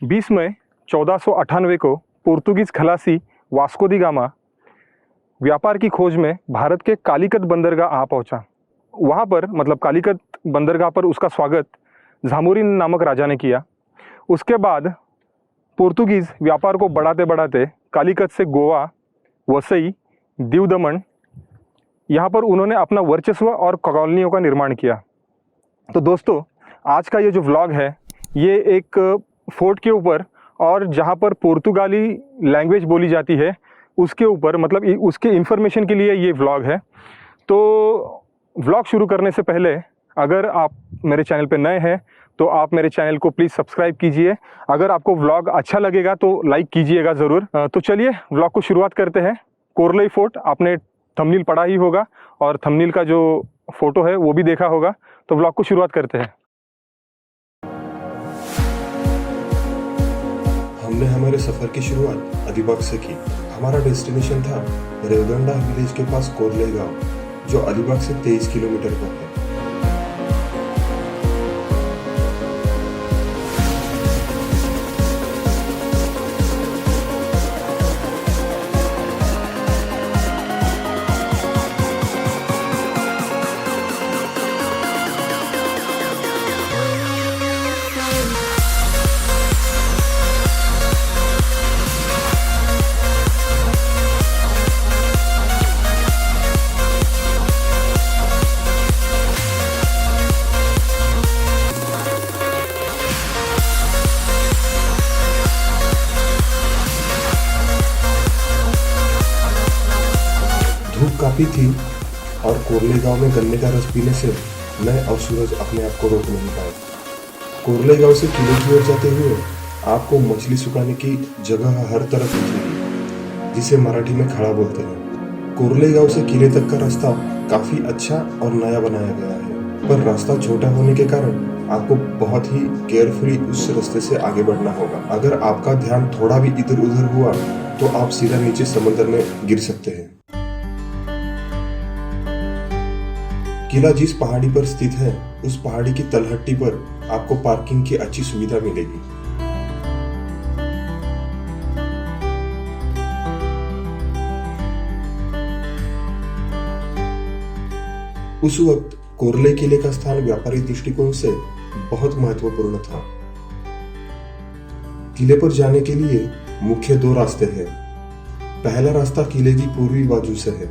20 मई 1498 को पोर्तुगीज खलासी वास्को दी गामा व्यापार की खोज में भारत के कालीकत बंदरगाह आ पहुंचा। वहां पर मतलब कालीकत बंदरगाह पर उसका स्वागत झामोरिन नामक राजा ने किया। उसके बाद पोर्तुगीज व्यापार को बढ़ाते बढ़ाते कालीकत से गोवा, वसई, दीव दमन यहाँ पर उन्होंने अपना वर्चस्व और कॉलोनियों का निर्माण किया। तो दोस्तों, आज का ये जो व्लॉग है ये एक फोर्ट के ऊपर और जहाँ पर पुर्तगाली लैंग्वेज बोली जाती है उसके ऊपर, मतलब उसके इन्फॉर्मेशन के लिए ये व्लॉग है। तो व्लॉग शुरू करने से पहले अगर आप मेरे चैनल पे नए हैं तो आप मेरे चैनल को प्लीज़ सब्सक्राइब कीजिए। अगर आपको व्लॉग अच्छा लगेगा तो लाइक कीजिएगा ज़रूर। तो चलिए व्लॉग को शुरुआत करते हैं। कोरलई फोर्ट आपने थंबनेल पढ़ा ही होगा और थंबनेल का जो फोटो है वो भी देखा होगा। तो व्लॉग को शुरुआत करते हैं। हमने हमारे सफर की शुरुआत अलीबाग से की। हमारा डेस्टिनेशन था रेवदंडा विलेज के पास कोरलई गांव, जो अलीबाग से 23 किलोमीटर पर है। धूप काफी थी और कोरलई गांव में गन्ने का रस पीने से मैं और सूरज अपने आप को रोक नहीं पाए। कोरलई गांव से किले की ओर जाते हुए आपको मछली सुखाने की जगह हर तरफ दिखेगी, जिसे मराठी में खड़ा बोलते हैं। कोरलई गांव से किले तक का रास्ता काफी अच्छा और नया बनाया गया है, पर रास्ता छोटा होने के कारण आपको बहुत ही केयरफुली उस रास्ते से आगे बढ़ना होगा। अगर आपका ध्यान थोड़ा भी इधर उधर हुआ तो आप सीधा नीचे समुद्र में गिर सकते हैं। किला जिस पहाड़ी पर स्थित है उस पहाड़ी की तलहटी पर आपको पार्किंग की अच्छी सुविधा मिलेगी। उस वक्त कोरलई किले का स्थान व्यापारी दृष्टिकोण से बहुत महत्वपूर्ण था। किले पर जाने के लिए मुख्य 2 रास्ते हैं। पहला रास्ता किले की पूर्वी बाजू से है।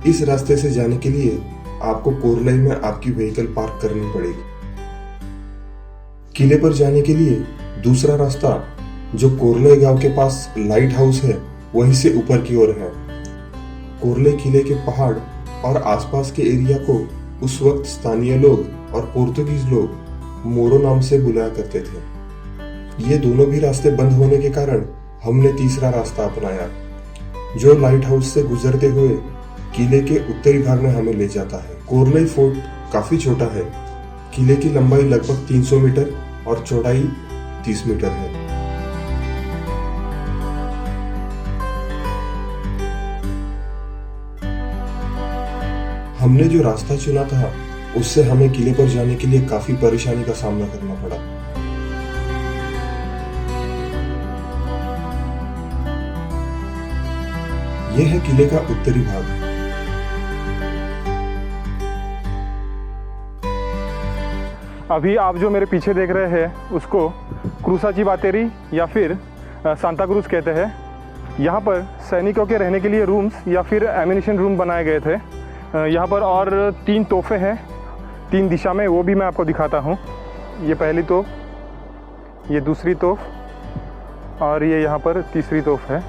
इस रास्ते से जाने के लिए आपको कोरलई में आपकी व्हीकल पार्क करनी पड़ेगी। किले पर जाने के लिए दूसरा रास्ता जो कोरलई गांव के पास लाइट हाउस है वहीं से ऊपर की ओर है। कोरलई किले के पहाड़ और आसपास के एरिया को उस वक्त स्थानीय लोग और पोर्तुगीज लोग मोरो नाम से बुलाया करते थे। ये दोनों भी रास्ते बंद होने के कारण हमने तीसरा रास्ता अपनाया, जो लाइट हाउस से गुजरते हुए किले के उत्तरी भाग में हमें ले जाता है। कोरलई फोर्ट काफी छोटा है। किले की लंबाई लगभग 300 मीटर और चौड़ाई 30 मीटर है। हमने जो रास्ता चुना था उससे हमें किले पर जाने के लिए काफी परेशानी का सामना करना पड़ा। यह है किले का उत्तरी भाग। अभी आप जो मेरे पीछे देख रहे हैं उसको क्रूसाची बातेरी या फिर सांता क्रूज कहते हैं। यहाँ पर सैनिकों के रहने के लिए रूम्स या फिर एमिनिशन रूम बनाए गए थे। यहाँ पर और 3 तोफ़े हैं 3 दिशा में, वो भी मैं आपको दिखाता हूँ। ये पहली तोप, ये दूसरी तोप और ये यहाँ पर तीसरी तोप है।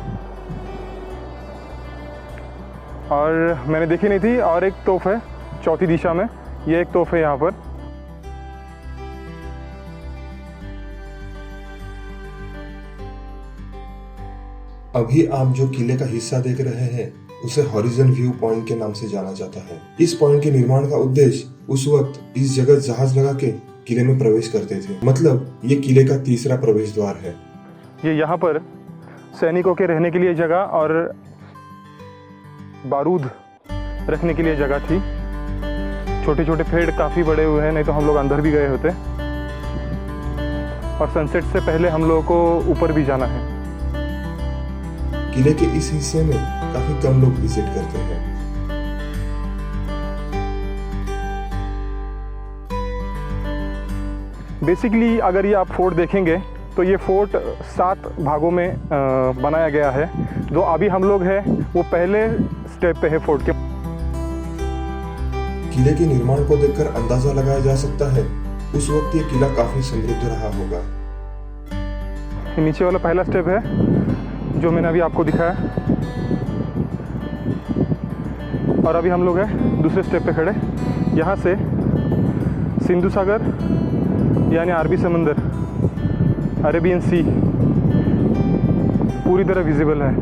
और मैंने देखी नहीं थी, और एक तोप है चौथी दिशा में, ये एक तोप है यहाँ पर। अभी आप जो किले का हिस्सा देख रहे हैं उसे हॉरिजन व्यू पॉइंट के नाम से जाना जाता है। इस पॉइंट के निर्माण का उद्देश्य उस वक्त इस जगह जहाज लगा के किले में प्रवेश करते थे। मतलब ये किले का तीसरा प्रवेश द्वार है। ये यहाँ पर सैनिकों के रहने के लिए जगह और बारूद रखने के लिए जगह थी। छोटे छोटे पेड़ काफ़ी बड़े हुए हैं, नहीं तो हम लोग अंदर भी गए होते। और सनसेट से पहले हम लोगों को ऊपर भी जाना है। किले के इस हिस्से में काफी कम लोग विजिट करते हैं। बेसिकली अगर ये आप फोर्ट देखेंगे तो ये फोर्ट 7 भागों में बनाया गया है। जो अभी हम लोग हैं वो पहले स्टेप पे है फोर्ट के। किले के निर्माण को देखकर अंदाजा लगाया जा सकता है उस वक्त ये किला काफी समृद्ध रहा होगा। नीचे वाला पहला स्टेप है जो मैंने अभी आपको दिखाया, और अभी हम लोग हैं दूसरे स्टेप पे खड़े। यहाँ से सिंधु सागर यानी अरबी समंदर, अरेबियन सी पूरी तरह विजिबल है।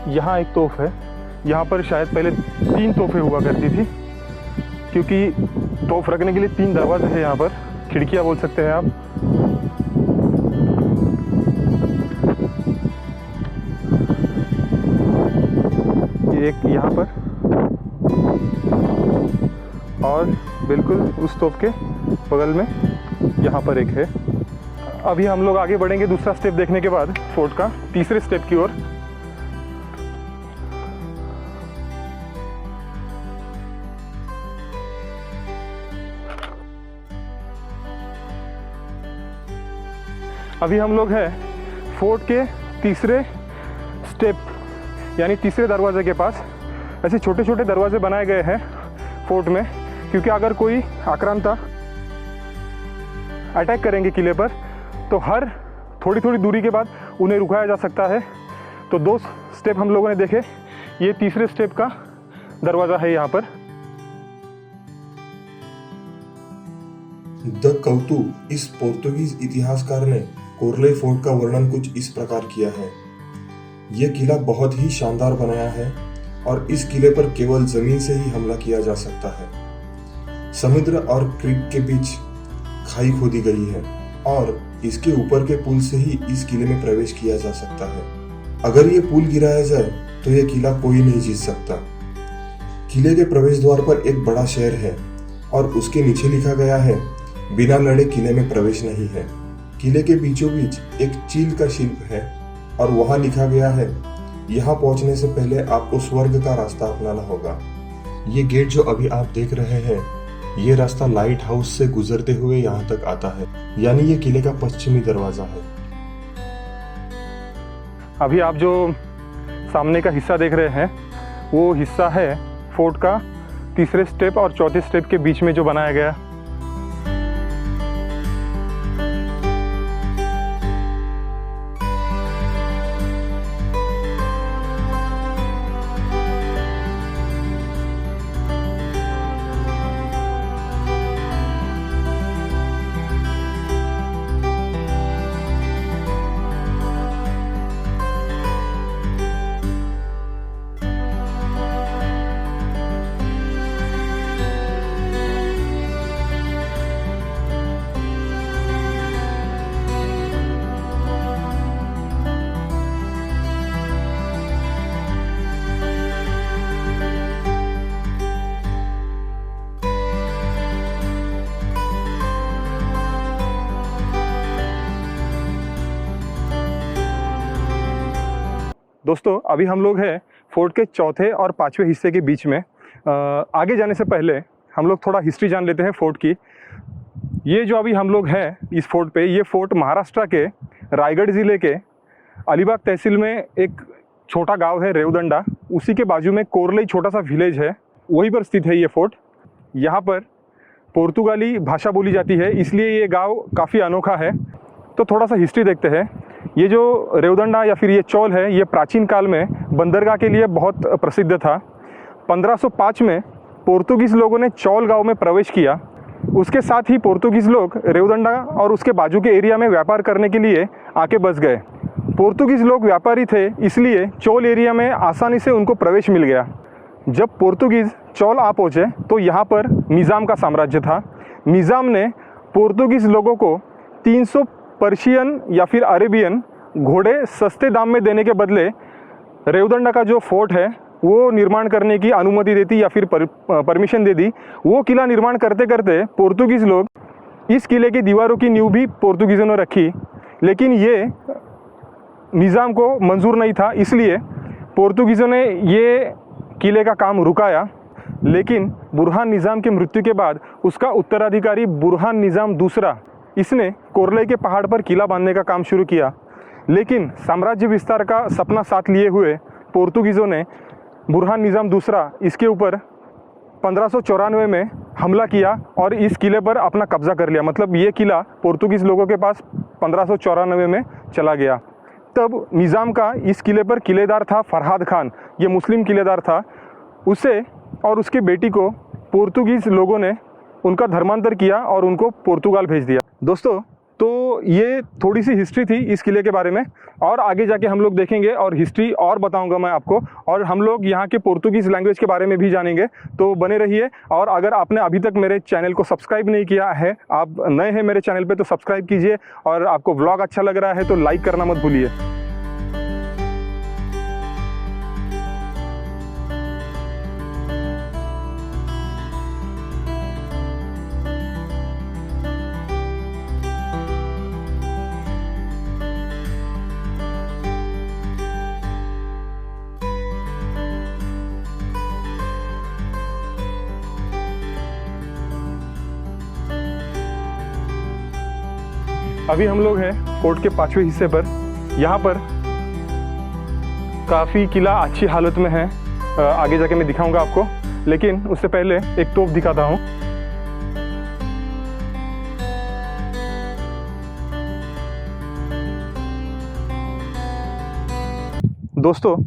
यहाँ एक तोफ है। यहाँ पर शायद पहले 3 तोफें हुआ करती थी, क्योंकि तोफ रखने के लिए 3 दरवाजे हैं यहाँ पर, खिड़कियाँ बोल सकते हैं आप। ये एक यहाँ पर, और बिल्कुल उस तोफ के बगल में यहाँ पर एक है। अभी हम लोग आगे बढ़ेंगे दूसरा स्टेप देखने के बाद फोर्ट का, तीसरे स्टेप की ओर। अभी हम लोग हैं फोर्ट के तीसरे स्टेप यानी तीसरे दरवाजे के पास। ऐसे छोटे छोटे दरवाजे बनाए गए हैं फोर्ट में, क्योंकि अगर कोई आक्रांता अटैक करेंगे किले पर तो हर थोड़ी थोड़ी दूरी के बाद उन्हें रुकाया जा सकता है। तो 2 स्टेप हम लोगों ने देखे, ये तीसरे स्टेप का दरवाज़ा है यहाँ पर। द कौतु इस पोर्तुगीज इतिहासकार ने कोर्ले फोर्ट का वर्णन कुछ इस प्रकार किया है। यह किला बहुत ही शानदार बनाया है और इस किले पर केवल जमीन से ही हमला किया जा सकता है। समुद्र और क्रीक के बीच खाई खोदी गई है और इसके ऊपर के पुल से ही इस किले में प्रवेश किया जा सकता है। अगर ये पुल गिराया जाए तो यह किला कोई नहीं जीत सकता। किले के प्रवेश द्वार पर एक बड़ा शेर है और उसके नीचे लिखा गया है, बिना लड़े किले में प्रवेश नहीं है। किले के बीचों बीच एक चील का शिल्प है और वहां लिखा गया है, यहाँ पहुंचने से पहले आपको स्वर्ग का रास्ता अपनाना होगा। ये गेट जो अभी आप देख रहे हैं, ये रास्ता लाइट हाउस से गुजरते हुए यहाँ तक आता है, यानी ये किले का पश्चिमी दरवाजा है। अभी आप जो सामने का हिस्सा देख रहे हैं वो हिस्सा है फोर्ट का तीसरे स्टेप और चौथे स्टेप के बीच में जो बनाया गया। दोस्तों अभी हम लोग हैं फोर्ट के चौथे और पांचवें हिस्से के बीच में। आगे जाने से पहले हम लोग थोड़ा हिस्ट्री जान लेते हैं फोर्ट की। ये जो अभी हम लोग हैं इस फोर्ट पे, ये फोर्ट महाराष्ट्र के रायगढ़ ज़िले के अलीबाग तहसील में एक छोटा गांव है रेवदंडा, उसी के बाजू में कोरलई छोटा सा विलेज है, वहीं पर स्थित है ये फोर्ट। यहाँ पर पुर्तगाली भाषा बोली जाती है, इसलिए ये गांव काफ़ी अनोखा है। तो थोड़ा सा हिस्ट्री देखते हैं। ये जो रेवदंडा या फिर ये चौल है, ये प्राचीन काल में बंदरगाह के लिए बहुत प्रसिद्ध था। 1505 में पोर्तुगीज़ लोगों ने चौल गांव में प्रवेश किया। उसके साथ ही पोर्तुगीज़ लोग रेवदंडा और उसके बाजू के एरिया में व्यापार करने के लिए आके बस गए। पोर्तुगीज़ लोग व्यापारी थे, इसलिए चौल एरिया में आसानी से उनको प्रवेश मिल गया। जब पोर्तुगीज़ चौल आ पहुँचे तो यहाँ पर निज़ाम का साम्राज्य था। निज़ाम ने पोर्तुगीज़ लोगों को 300 पर्शियन या फिर अरेबियन घोड़े सस्ते दाम में देने के बदले रेवदंडा का जो फोर्ट है वो निर्माण करने की अनुमति देती या फिर परमिशन दे दी। वो किला निर्माण करते करते पोर्तुगीज़ लोग इस किले की दीवारों की नींव भी पोर्तुगीज़ों ने रखी, लेकिन ये निज़ाम को मंजूर नहीं था, इसलिए पोर्तुगीज़ों ने ये किले का काम रुकाया। लेकिन बुरहान निज़ाम की मृत्यु के बाद उसका उत्तराधिकारी बुरहान निज़ाम दूसरा, इसने कोरले के पहाड़ पर किला बांधने का काम शुरू किया। लेकिन साम्राज्य विस्तार का सपना साथ लिए हुए पोर्तुगीज़ों ने बुरहान निज़ाम दूसरा इसके ऊपर 1594 में हमला किया और इस किले पर अपना कब्जा कर लिया। मतलब ये किला पोर्तुगीज़ लोगों के पास 1594 में चला गया। तब निज़ाम का इस किले पर किलेदार था फरहाद खान, ये मुस्लिम किलेदार था। उसे और उसकी बेटी को पोर्तुगीज़ लोगों ने उनका धर्मांतर किया और उनको पुर्तगाल भेज दिया। दोस्तों, तो ये थोड़ी सी हिस्ट्री थी इस किले के बारे में, और आगे जाके हम लोग देखेंगे और हिस्ट्री और बताऊंगा मैं आपको, और हम लोग यहाँ के पोर्तुगीज़ लैंग्वेज के बारे में भी जानेंगे। तो बने रहिए। और अगर आपने अभी तक मेरे चैनल को सब्सक्राइब नहीं किया है, आप नए हैं मेरे चैनल पे, तो सब्सक्राइब कीजिए, और आपको व्लॉग अच्छा लग रहा है तो लाइक करना मत भूलिए। अभी हम लोग हैं फोर्ट के 5वें हिस्से पर। यहाँ पर काफ़ी किला अच्छी हालत में है, आगे जाके मैं दिखाऊंगा आपको, लेकिन उससे पहले एक तोप दिखाता हूँ। दोस्तों,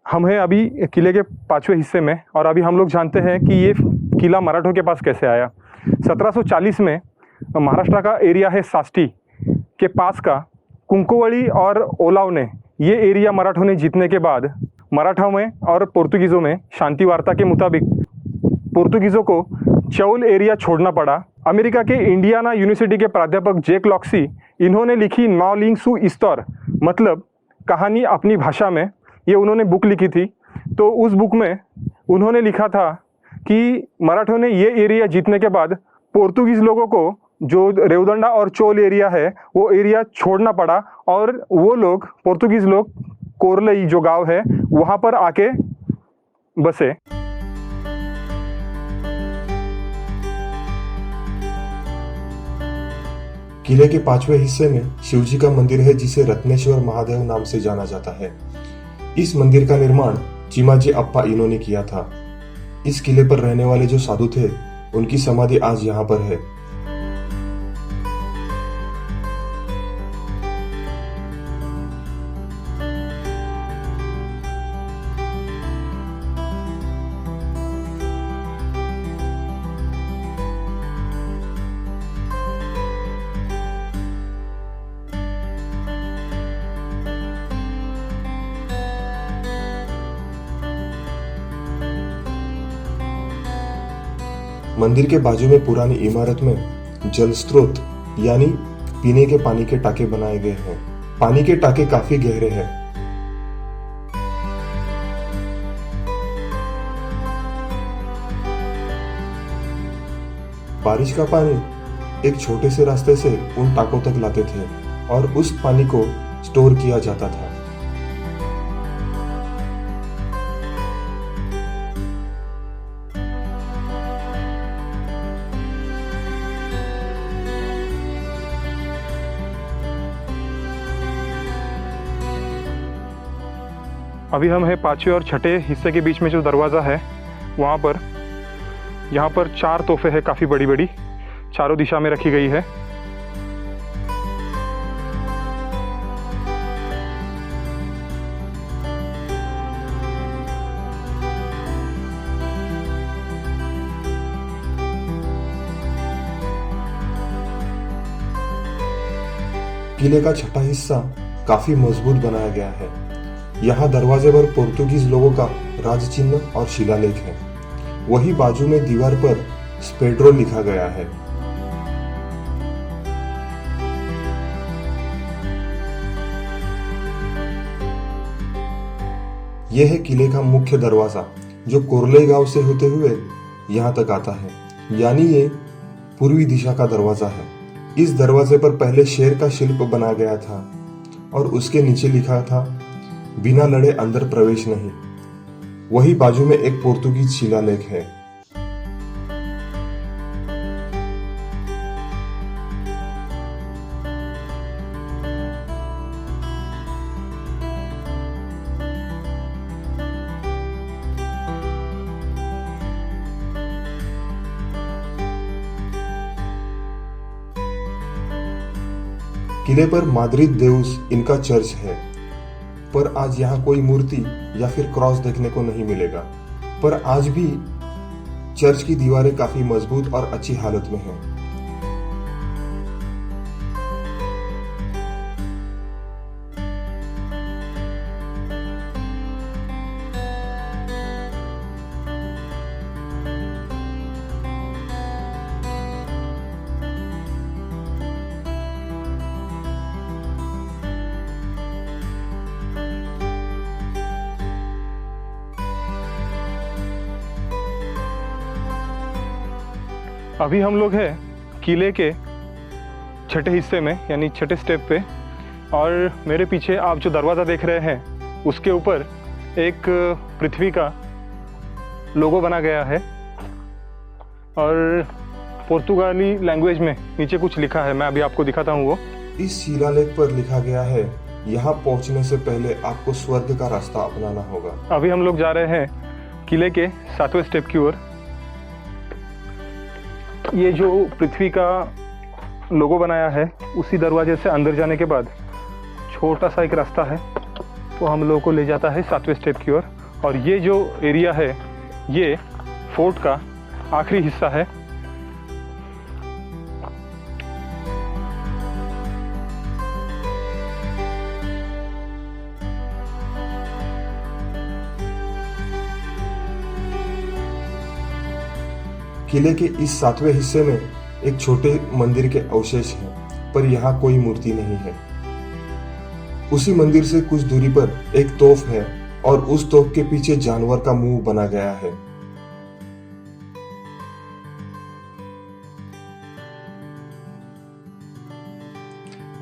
हम हैं अभी किले के 5वें हिस्से में, और अभी हम लोग जानते हैं कि ये किला मराठों के पास कैसे आया। 1740 में महाराष्ट्र का एरिया है साष्टी के पास का कुंकुवली और ओलाव ने ये एरिया मराठों ने जीतने के बाद मराठाओं में और पोर्तुगीज़ों में शांति वार्ता के मुताबिक पोर्तुगीज़ों को चौल एरिया छोड़ना पड़ा। अमेरिका के इंडियाना यूनिवर्सिटी के प्राध्यापक जैक लॉक्सी, इन्होंने लिखी नौ लिंग सु इस्तर, मतलब कहानी अपनी भाषा में, ये उन्होंने बुक लिखी थी। तो उस बुक में उन्होंने लिखा था कि मराठों ने ये एरिया जीतने के बाद पोर्तुगीज़ लोगों को जो रेवदंडा और चोल एरिया है वो एरिया छोड़ना पड़ा, और वो लोग पोर्तुगीज़ लोग कोरलई जो गांव है वहाँ पर आके बसे। किले के 5वें हिस्से में शिवजी का मंदिर है जिसे रत्नेश्वर महादेव नाम से जाना जाता है। इस मंदिर का निर्माण चिमाजी अप्पा इन्होंने किया था। इस किले पर रहने वाले जो साधु थे उनकी समाधि आज यहाँ पर है। मंदिर के बाजू में पुरानी इमारत में जल स्रोत यानी पीने के पानी के टाके बनाए गए हैं। पानी के टाके काफी गहरे हैं। बारिश का पानी एक छोटे से रास्ते से उन टाकों तक लाते थे और उस पानी को स्टोर किया जाता था। अभी हम हैं 5वें और 6ठे हिस्से के बीच में जो दरवाज़ा है वहाँ पर, यहाँ पर 4 तोहफे हैं, काफ़ी बड़ी बड़ी, चारों दिशा में रखी गई है। किले का 6ठा हिस्सा काफी मजबूत बनाया गया है। यहाँ दरवाजे पर पोर्तुगीज लोगों का राजचिन्ह और शिलालेख हैं। वही बाजू में दीवार पर स्पेड्रो लिखा गया है। यह है किले का मुख्य दरवाजा जो कोरले गांव से होते हुए यहाँ तक आता है, यानी ये पूर्वी दिशा का दरवाजा है। इस दरवाजे पर पहले शेर का शिल्प बना गया था और उसके नीचे लिखा था, बिना लड़े अंदर प्रवेश नहीं। वही बाजू में एक पोर्तुगीज शिलालेख है। किले पर माद्रिद देउस इनका चर्च है, पर आज यहाँ कोई मूर्ति या फिर क्रॉस देखने को नहीं मिलेगा। पर आज भी चर्च की दीवारें काफी मजबूत और अच्छी हालत में हैं। अभी हम लोग हैं किले के छठे हिस्से में, यानी छठे स्टेप पे, और मेरे पीछे आप जो दरवाज़ा देख रहे हैं उसके ऊपर एक पृथ्वी का लोगो बना गया है और पुर्तगाली लैंग्वेज में नीचे कुछ लिखा है। मैं अभी आपको दिखाता हूँ वो। इस शिलालेख पर लिखा गया है, यहाँ पहुँचने से पहले आपको स्वर्ग का रास्ता अपनाना होगा। अभी हम लोग जा रहे हैं किले के 7वें स्टेप की ओर। ये जो पृथ्वी का लोगो बनाया है, उसी दरवाजे से अंदर जाने के बाद छोटा सा एक रास्ता है, वो हम लोगों को ले जाता है 7वें स्टेप की ओर। और ये जो एरिया है, ये फोर्ट का आखिरी हिस्सा है। किले के इस 7वें हिस्से में एक छोटे मंदिर के अवशेष हैं, पर यहाँ कोई मूर्ति नहीं है। उसी मंदिर से कुछ दूरी पर एक तोफ है और उस तोफ के पीछे जानवर का मुंह बना गया है।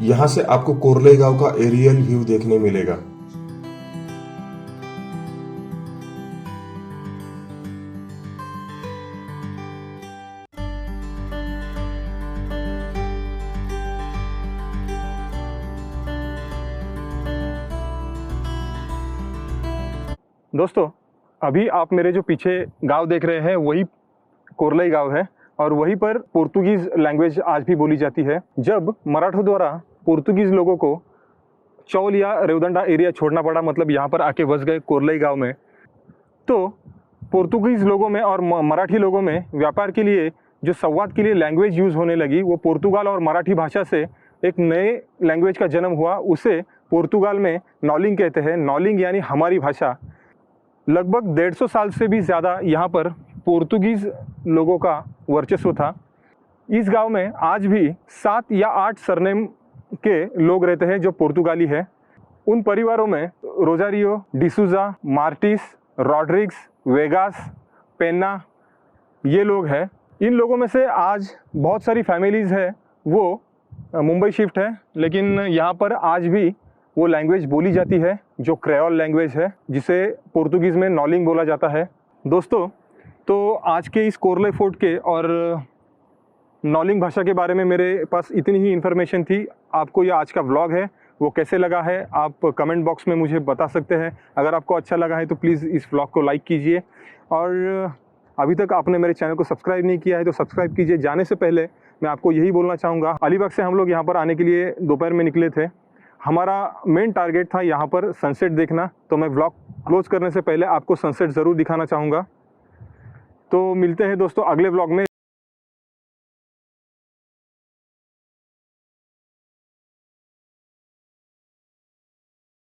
यहाँ से आपको कोरले गांव का एरियल व्यू देखने मिलेगा। दोस्तों, अभी आप मेरे जो पीछे गांव देख रहे हैं वही कोरलई गांव है और वहीं पर पुर्तगीज लैंग्वेज आज भी बोली जाती है। जब मराठों द्वारा पुर्तगीज लोगों को चौल या रेवदंडा एरिया छोड़ना पड़ा, मतलब यहाँ पर आके बस गए कोरलई गांव में, तो पुर्तगीज लोगों में और मराठी लोगों में व्यापार के लिए जो संवाद के लिए लैंग्वेज यूज़ होने लगी, वो पुर्तगाल और मराठी भाषा से एक नए लैंग्वेज का जन्म हुआ। उसे पुर्तगाल में नॉलिंग कहते हैं। नॉलिंग यानी हमारी भाषा। लगभग 150 साल से भी ज़्यादा यहाँ पर पुर्तगीज़ लोगों का वर्चस्व था। इस गांव में आज भी 7 या 8 सरनेम के लोग रहते हैं जो पुर्तगाली है। उन परिवारों में रोजारियो, डिसूजा, मार्टिस, रॉड्रिग्स, वेगास, पेन्ना, ये लोग हैं। इन लोगों में से आज बहुत सारी फैमिलीज़ है वो मुंबई शिफ्ट है, लेकिन यहाँ पर आज भी वो लैंग्वेज बोली जाती है जो क्रेओल लैंग्वेज है, जिसे पुर्तगीज़ में नॉलिंग बोला जाता है। दोस्तों, तो आज के इस कोरले फोर्ट के और नॉलिंग भाषा के बारे में मेरे पास इतनी ही इन्फॉर्मेशन थी। आपको ये आज का व्लॉग है वो कैसे लगा है आप कमेंट बॉक्स में मुझे बता सकते हैं। अगर आपको अच्छा लगा है तो प्लीज़ इस व्लॉग को लाइक कीजिए, और अभी तक आपने मेरे चैनल को सब्सक्राइब नहीं किया है तो सब्सक्राइब कीजिए। जाने से पहले मैं आपको यही बोलना चाहूँगा, अलीबाग से हम लोग यहाँ पर आने के लिए दोपहर में निकले थे। हमारा मेन टारगेट था यहाँ पर सनसेट देखना, तो मैं व्लॉग क्लोज करने से पहले आपको सनसेट ज़रूर दिखाना चाहूँगा। तो मिलते हैं दोस्तों अगले व्लॉग में।